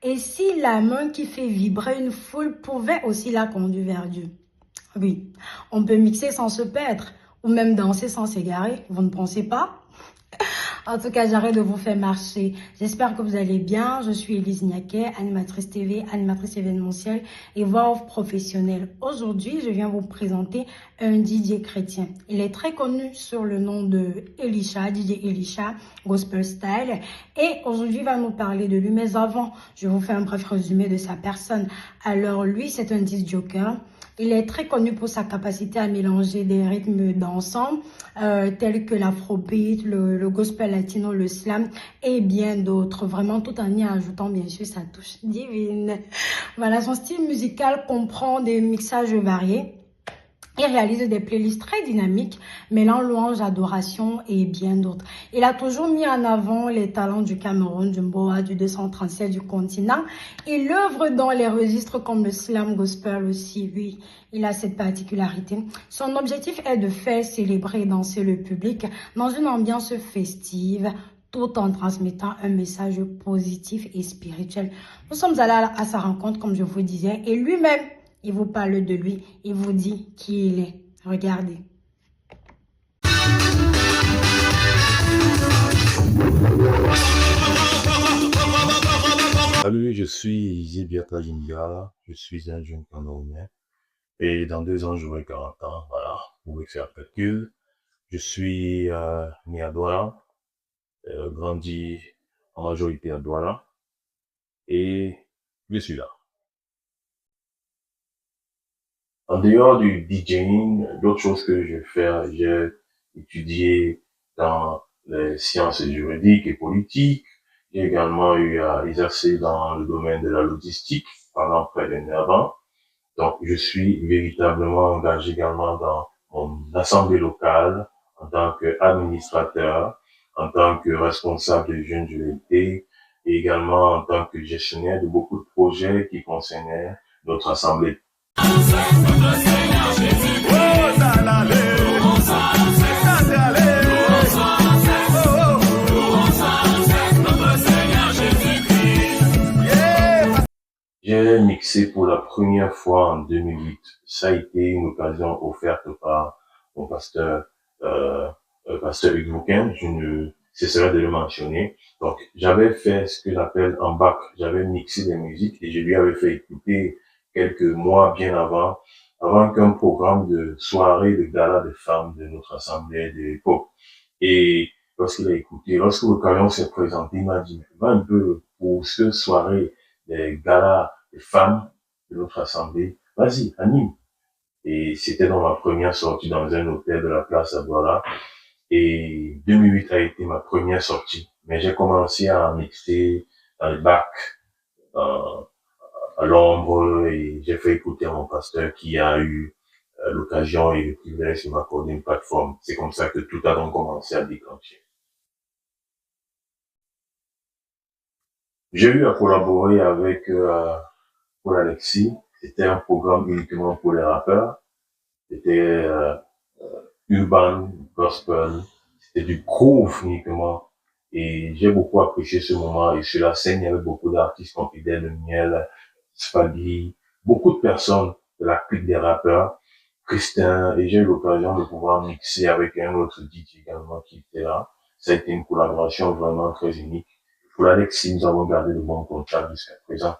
Et si la main qui fait vibrer une foule pouvait aussi la conduire vers Dieu? Oui, on peut mixer sans se perdre ou même danser sans s'égarer, vous ne pensez pas? En tout cas, j'arrête de vous faire marcher. J'espère que vous allez bien. Je suis Élise Niaquet, animatrice TV, animatrice événementielle et voix off professionnelle. Aujourd'hui, je viens vous présenter un DJ chrétien. Il est très connu sur le nom de Elisha, DJ Elisha, Gospel Style. Et aujourd'hui, il va nous parler de lui. Mais avant, je vous fais un bref résumé de sa personne. Alors, lui, c'est un disc joker. Il est très connu pour sa capacité à mélanger des rythmes dansants tels que l'afrobeat, le gospel latino, le slam et bien d'autres. Vraiment tout en y ajoutant bien sûr sa touche divine. Voilà, son style musical comprend des mixages variés. Il réalise des playlists très dynamiques, mêlant louanges, adoration et bien d'autres. Il a toujours mis en avant les talents du Cameroun, du Mboa, du 237 du continent. Il œuvre dans les registres comme le slam gospel aussi, oui. Il a cette particularité. Son objectif est de faire célébrer et danser le public dans une ambiance festive, tout en transmettant un message positif et spirituel. Nous sommes allés à sa rencontre, comme je vous disais, et lui-même, il vous parle de lui, il vous dit qui il est. Regardez. Salut, je suis Zibiata Linga, je suis un jeune Camerounais et dans 2 ans j'aurai 40 ans, voilà, vous pouvez faire le calcul. Je suis né à Douala, grandi en majorité à Douala et je suis là. En dehors du DJing, d'autres choses que je fais, j'ai étudié dans les sciences juridiques et politiques. J'ai également eu à exercer dans le domaine de la logistique pendant près de 9 ans. Donc, je suis véritablement engagé également dans mon assemblée locale en tant qu'administrateur, en tant que responsable de jeunes de l'été et également en tant que gestionnaire de beaucoup de projets qui concernaient notre assemblée. J'ai mixé pour la première fois en 2008. Ça a été une occasion offerte par mon pasteur, pasteur Hugues Mouquin. Je ne cesserai de le mentionner. Donc, j'avais fait ce que j'appelle en bac. J'avais mixé des musiques et je lui avais fait écouter quelques mois bien avant qu'un programme de soirée de gala des femmes de notre assemblée de l'époque. Et lorsqu'il a écouté, lorsque l'occasion s'est présentée, il m'a dit, va un peu pour cette soirée des galas des femmes de notre assemblée, vas-y, anime. Et c'était dans ma première sortie dans un hôtel de la place à Douala. Et 2008 a été ma première sortie. Mais j'ai commencé à mixer dans le bac, à l'ombre, et j'ai fait écouter à mon pasteur qui a eu l'occasion et le privilège de m'accorder une plateforme. C'est comme ça que tout a donc commencé à déclencher. J'ai eu à collaborer avec Paul Alexis. C'était un programme uniquement pour les rappeurs. C'était urban, gospel, c'était du groove uniquement. Et j'ai beaucoup apprécié ce moment. Et sur la scène, il y avait beaucoup d'artistes comme Idel Miel, Spaghi, beaucoup de personnes de la clique des rappeurs, Christin, et j'ai eu l'occasion de pouvoir mixer avec un autre DJ également qui était là. Ça a été une collaboration vraiment très unique. Pour Alexis, nous avons gardé de bons contacts jusqu'à présent.